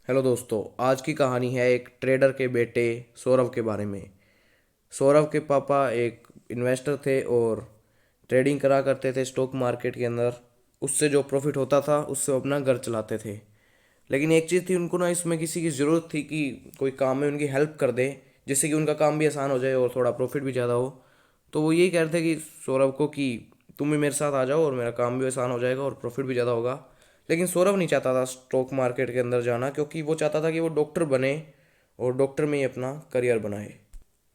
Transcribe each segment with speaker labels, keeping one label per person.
Speaker 1: Hello दोस्तों। आज की कहानी है एक ट्रेडर के बेटे सौरभ के बारे में। सौरभ के पापा एक इन्वेस्टर थे और ट्रेडिंग करा करते थे स्टॉक मार्केट के अंदर। उससे जो प्रॉफिट होता था उससे वो अपना घर चलाते थे। लेकिन एक चीज़ थी, उनको ना इसमें किसी की ज़रूरत थी कि कोई काम में उनकी हेल्प कर दे, जिससे कि उनका काम भी आसान हो जाए और थोड़ा प्रॉफिट भी ज़्यादा हो। तो वो यही कह रहे थे कि सौरभ को कि तुम भी मेरे साथ आ जाओ और मेरा काम भी आसान हो जाएगा और प्रॉफिट भी ज़्यादा होगा। लेकिन सौरभ नहीं चाहता था स्टॉक मार्केट के अंदर जाना, क्योंकि वो चाहता था कि वो डॉक्टर बने और डॉक्टर में ही अपना करियर बनाए।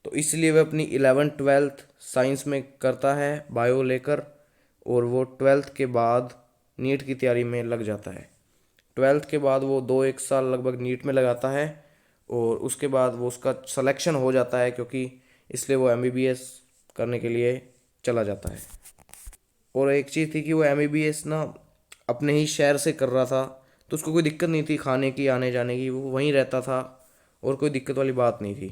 Speaker 1: तो इसलिए वह अपनी 11th 12th साइंस में करता है, बायो लेकर। और वो 12th के बाद नीट की तैयारी में लग जाता है। 12th के बाद वो 2 1 साल लगभग नीट में लगाता है और उसके बाद वो उसका सिलेक्शन हो जाता है, क्योंकि इसलिए वो एमबीबीएस करने के लिए चला जाता है। और एक चीज़ थी कि वो एमबीबीएस ना अपने ही शहर से कर रहा था, तो उसको कोई दिक्कत नहीं थी खाने की, आने जाने की, वो वहीं रहता था और कोई दिक्कत वाली बात नहीं थी।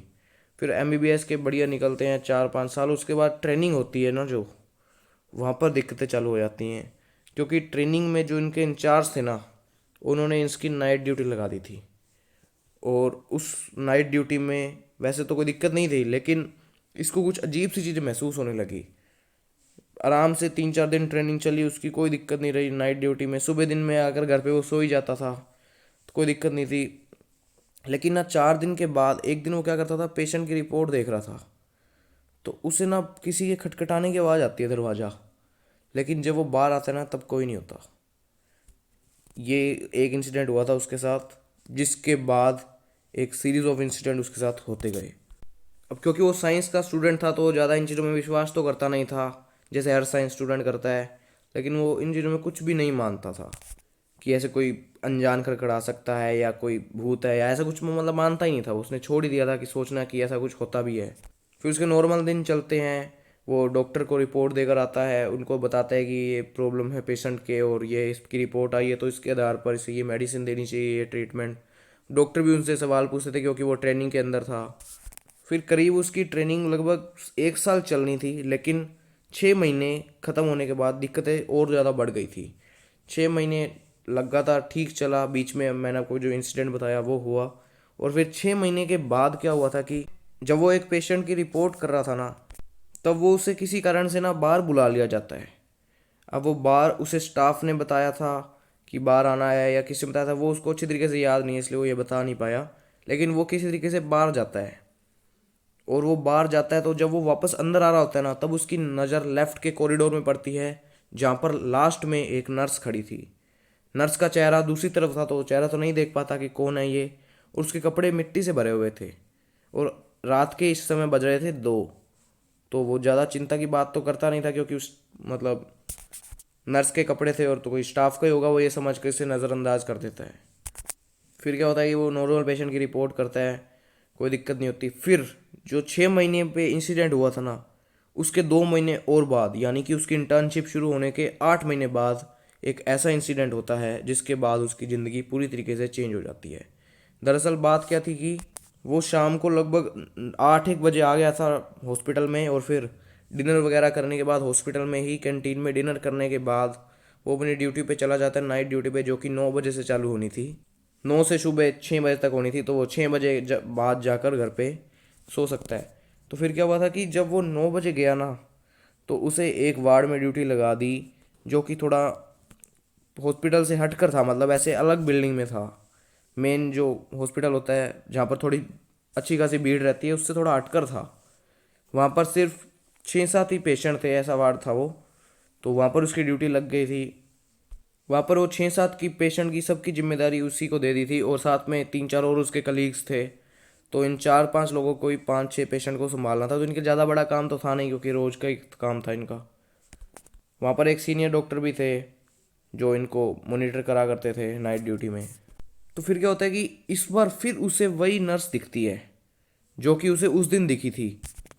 Speaker 1: फिर एमबीबीएस के बढ़िया निकलते हैं 4 5 साल, उसके बाद ट्रेनिंग होती है ना जो, वहाँ पर दिक्कतें चालू हो जाती हैं। क्योंकि ट्रेनिंग में जो इनके इंचार्ज थे ना, उन्होंने इसकी नाइट ड्यूटी लगा दी थी। और उस नाइट ड्यूटी में वैसे तो कोई दिक्कत नहीं थी, लेकिन इसको कुछ अजीब सी चीज़ें महसूस होने लगी। आराम से 3 4 दिन ट्रेनिंग चली, उसकी कोई दिक्कत नहीं रही नाइट ड्यूटी में। सुबह दिन में आकर घर पे वो सो ही जाता था, तो कोई दिक्कत नहीं थी। लेकिन ना 4 दिन के बाद एक दिन वो क्या करता था, पेशेंट की रिपोर्ट देख रहा था। तो उसे ना किसी के खटखटाने की आवाज़ आती है दरवाज़ा। लेकिन जब वो बाहर आता है ना, तब कोई नहीं होता। ये एक इंसिडेंट हुआ था उसके साथ, जिसके बाद एक सीरीज ऑफ इंसिडेंट उसके साथ होते गए। अब क्योंकि वो साइंस का स्टूडेंट था, तो वो ज़्यादा इन चीज़ों में विश्वास तो करता नहीं था, जैसे हर साइंस स्टूडेंट करता है। लेकिन वो इन चीज़ों में कुछ भी नहीं मानता था कि ऐसे कोई अनजान खड़खड़ा सकता है या कोई भूत है या ऐसा कुछ, मतलब मानता ही नहीं था। उसने छोड़ ही दिया था कि सोचना कि ऐसा कुछ होता भी है। फिर उसके नॉर्मल दिन चलते हैं। वो डॉक्टर को रिपोर्ट देकर आता है, उनको बताता है कि ये प्रॉब्लम है पेशेंट के और ये इसकी रिपोर्ट आई है, तो इसके आधार पर इसे ये मेडिसिन देनी चाहिए, ये ट्रीटमेंट। डॉक्टर भी उनसे सवाल पूछते थे, क्योंकि वो ट्रेनिंग के अंदर था। फिर करीब उसकी ट्रेनिंग लगभग 1 साल चलनी थी, लेकिन 6 महीने ख़त्म होने के बाद दिक्कतें और ज़्यादा बढ़ गई थी। 6 महीने लगातार ठीक चला, बीच में मैंने आपको जो इंसिडेंट बताया वो हुआ। और फिर 6 महीने के बाद क्या हुआ था कि जब वो एक पेशेंट की रिपोर्ट कर रहा था ना, तब वो उसे किसी कारण से ना बाहर बुला लिया जाता है। अब वो बाहर उसे स्टाफ ने बताया था कि बाहर आना है, या किसी ने बताया था, वो उसको अच्छी तरीके से याद नहीं है, इसलिए वो ये बता नहीं पाया। लेकिन वो किसी तरीके से बाहर जाता है। और वो बाहर जाता है, तो जब वो वापस अंदर आ रहा होता है ना, तब उसकी नज़र लेफ्ट के कॉरिडोर में पड़ती है, जहाँ पर लास्ट में एक नर्स खड़ी थी। नर्स का चेहरा दूसरी तरफ था, तो चेहरा तो नहीं देख पाता कि कौन है ये। और उसके कपड़े मिट्टी से भरे हुए थे। और रात के इस समय बज रहे थे 2। तो वो ज़्यादा चिंता की बात तो करता नहीं था, क्योंकि उस मतलब नर्स के कपड़े थे और तो कोई स्टाफ का ही होगा, वो ये समझ कर इसे नज़रअंदाज कर देता है। फिर क्या होता है कि वो नॉर्मल पेशेंट की रिपोर्ट करता है, कोई दिक्कत नहीं होती। फिर जो 6 महीने पे इंसिडेंट हुआ था ना, उसके 2 महीने और बाद, यानी कि उसकी इंटर्नशिप शुरू होने के 8 महीने बाद, एक ऐसा इंसिडेंट होता है जिसके बाद उसकी ज़िंदगी पूरी तरीके से चेंज हो जाती है। दरअसल बात क्या थी कि वो शाम को लगभग 8 1 बजे आ गया था हॉस्पिटल में। और फिर डिनर वगैरह करने के बाद, हॉस्पिटल में ही कैंटीन में डिनर करने के बाद, वो अपनी ड्यूटी पे चला जाता है, नाइट ड्यूटी पे, जो कि 9 बजे से चालू होनी थी। 9 से सुबह 6 बजे तक होनी थी, तो वो 6 बजे बाद जाकर घर पे सो सकता है। तो फिर क्या हुआ था कि जब वो 9 बजे गया ना, तो उसे एक वार्ड में ड्यूटी लगा दी, जो कि थोड़ा हॉस्पिटल से हटकर था, मतलब ऐसे अलग बिल्डिंग में था। मेन जो हॉस्पिटल होता है, जहाँ पर थोड़ी अच्छी खासी भीड़ रहती है, उससे थोड़ा हटकर था। वहाँ पर सिर्फ 6 7 ही पेशेंट थे, ऐसा वार्ड था वो। तो वहाँ पर उसकी ड्यूटी लग गई थी। वहाँ पर वो 6 7 की पेशेंट की सबकी जिम्मेदारी उसी को दे दी थी, और साथ में 3 4 और उसके कलीग्स थे। तो इन 4 5 लोगों को ही 5 6 पेशेंट को संभालना था, तो इनके ज़्यादा बड़ा काम तो था नहीं, क्योंकि रोज़ का ही काम था इनका। वहाँ पर एक सीनियर डॉक्टर भी थे, जो इनको मॉनिटर करा करते थे नाइट ड्यूटी में। तो फिर क्या होता है कि इस बार फिर उसे वही नर्स दिखती है, जो कि उसे उस दिन दिखी थी।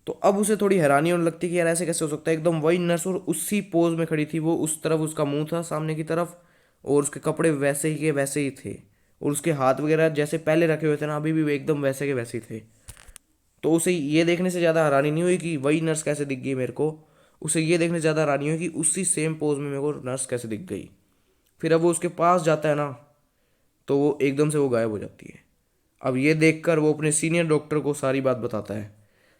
Speaker 1: तो अब उसे थोड़ी हैरानी होने लगती है कि यार ऐसे कैसे हो सकता है, एकदम वही नर्स और उसी पोज में खड़ी थी वो, उस तरफ उसका मुंह था सामने की तरफ, और उसके कपड़े वैसे ही के वैसे ही थे। और उसके हाथ वगैरह जैसे पहले रखे हुए थे ना, अभी भी वे एकदम वैसे के वैसे ही थे। तो उसे ये देखने से ज़्यादा हैरानी नहीं हुई कि वही नर्स कैसे दिख गई मेरे को। उसे ये देखने से ज़्यादा हैरानी हुई कि उसी सेम पोज में मेरे को नर्स कैसे दिख गई। फिर अब वो उसके पास जाता है ना, तो वो एकदम से वो गायब हो जाती है। अब ये देखकर वो अपने सीनियर डॉक्टर को सारी बात बताता है।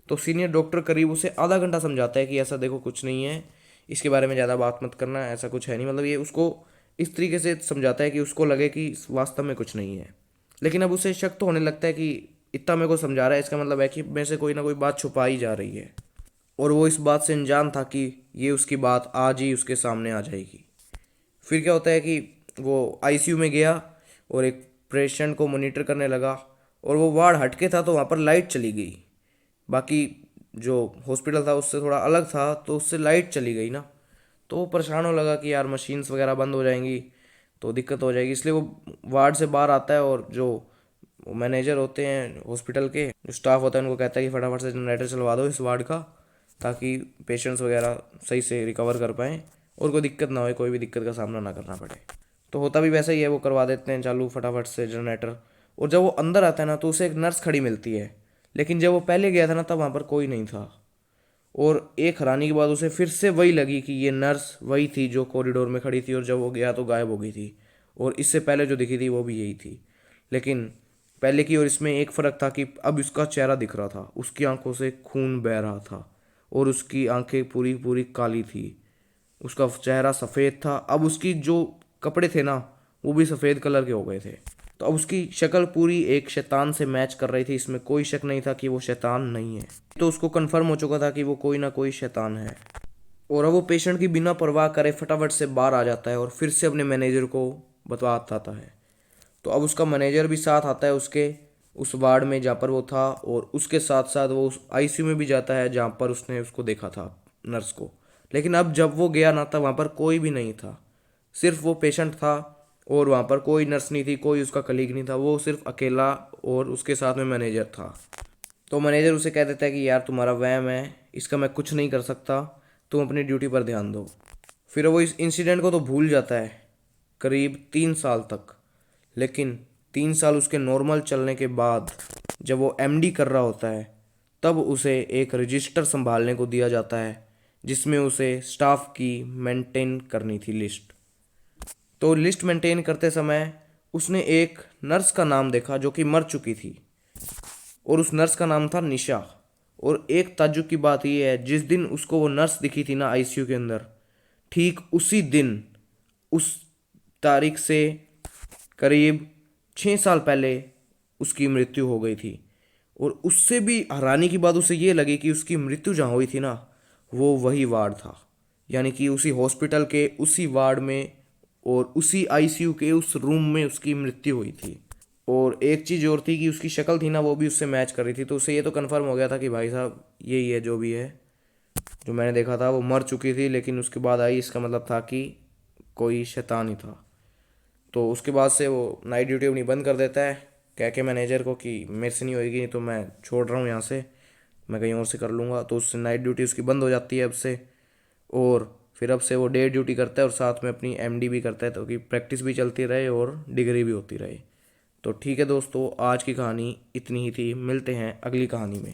Speaker 1: तो सीनियर डॉक्टर करीब उसे आधा घंटा समझाता है कि ऐसा देखो कुछ नहीं है, इसके बारे में ज़्यादा बात मत करना, ऐसा कुछ है नहीं। मतलब ये उसको इस तरीके से समझाता है कि उसको लगे कि वास्तव में कुछ नहीं है। लेकिन अब उसे शक तो होने लगता है कि इतना मेरे को समझा रहा है, इसका मतलब है कि मेरे से कोई ना कोई बात छुपाई जा रही है। और वो इस बात से अनजान था कि ये उसकी बात आज ही उसके सामने आ जाएगी। फिर क्या होता है कि वो आईसीयू में गया और एक पेशेंट को मॉनिटर करने लगा। और वो वार्ड हटके था तो वहाँ पर लाइट चली गई। बाकी जो हॉस्पिटल था उससे थोड़ा अलग था तो उससे लाइट चली गई ना। तो वो परेशान होने लगा कि यार मशीन्स वगैरह बंद हो जाएंगी तो दिक्कत हो जाएगी। इसलिए वो वार्ड से बाहर आता है और जो मैनेजर होते हैं हॉस्पिटल के, जो स्टाफ होता है, उनको कहता है कि फटाफट से जनरेटर चलवा दो इस वार्ड का, ताकि पेशेंट्स वगैरह सही से रिकवर कर पाएँ और कोई दिक्कत ना हो, कोई भी दिक्कत का सामना ना करना पड़े। तो होता भी वैसा ही है, वो करवा देते हैं चालू फटाफट से जनरेटर। और जब वो अंदर आता है ना तो उसे एक नर्स खड़ी मिलती है। लेकिन जब वो पहले गया था ना तब वहाँ पर कोई नहीं था। और एक हैरानी के बाद उसे फिर से वही लगी कि ये नर्स वही थी जो कॉरिडोर में खड़ी थी और जब वो गया तो गायब हो गई थी। और इससे पहले जो दिखी थी वो भी यही थी। लेकिन पहले की और इसमें एक फ़र्क था कि अब उसका चेहरा दिख रहा था, उसकी आंखों से खून बह रहा था और उसकी आंखें पूरी पूरी काली थी। उसका चेहरा सफ़ेद था। अब उसकी जो कपड़े थे ना वो भी सफ़ेद कलर के हो गए थे। तो अब उसकी शक्ल पूरी एक शैतान से मैच कर रही थी। इसमें कोई शक नहीं था कि वो शैतान नहीं है। तो उसको कंफर्म हो चुका था कि वो कोई ना कोई शैतान है। और अब वो पेशेंट की बिना परवाह करे फटाफट से बाहर आ जाता है और फिर से अपने मैनेजर को बताता है। तो अब उसका मैनेजर भी साथ आता है उसके उस वार्ड में जहाँ पर वो था। और उसके साथ साथ वो उस आईसीयू में भी जाता है जहाँ पर उसने उसको देखा था, नर्स को। लेकिन अब जब वो गया ना तब वहाँ पर कोई भी नहीं था, सिर्फ वो पेशेंट था। और वहाँ पर कोई नर्स नहीं थी, कोई उसका कलीग नहीं था, वो सिर्फ अकेला और उसके साथ में मैनेजर था। तो मैनेजर उसे कह देता है कि यार तुम्हारा वहम है, इसका मैं कुछ नहीं कर सकता, तुम अपनी ड्यूटी पर ध्यान दो। फिर वो इस इंसिडेंट को तो भूल जाता है करीब 3 साल तक। लेकिन 3 साल उसके नॉर्मल चलने के बाद जब वो एमडी कर रहा होता है तब उसे एक रजिस्टर संभालने को दिया जाता है जिसमें उसे स्टाफ की मेंटेन करनी थी लिस्ट। तो लिस्ट मेंटेन करते समय उसने एक नर्स का नाम देखा जो कि मर चुकी थी। और उस नर्स का नाम था निशा। और एक ताज्जुब की बात यह है, जिस दिन उसको वो नर्स दिखी थी ना आईसीयू के अंदर, ठीक उसी दिन उस तारीख से करीब 6 साल पहले उसकी मृत्यु हो गई थी। और उससे भी हैरानी की बात उसे ये लगी कि उसकी मृत्यु जहाँ हुई थी ना वो वही वार्ड था। यानी कि उसी हॉस्पिटल के उसी वार्ड में और उसी आईसीयू के उस रूम में उसकी मृत्यु हुई थी। और एक चीज़ और थी कि उसकी शक्ल थी ना वो भी उससे मैच कर रही थी। तो उससे ये तो कंफर्म हो गया था कि भाई साहब यही है, जो भी है, जो मैंने देखा था वो मर चुकी थी लेकिन उसके बाद आई, इसका मतलब था कि कोई शैतान ही था। तो उसके बाद से वो नाइट ड्यूटी अपनी बंद कर देता है, कह के मैनेजर को कि मेरे से नहीं होएगी, नहीं तो मैं छोड़ रहा हूँ यहाँ से, मैं कहीं और से कर लूँगा। तो उससे नाइट ड्यूटी उसकी बंद हो जाती है अब से। और फिर अब से वो डे ड्यूटी करता है और साथ में अपनी एमडी भी करता है ताकि प्रैक्टिस भी चलती रहे और डिग्री भी होती रहे। तो ठीक है दोस्तों, आज की कहानी इतनी ही थी। मिलते हैं अगली कहानी में।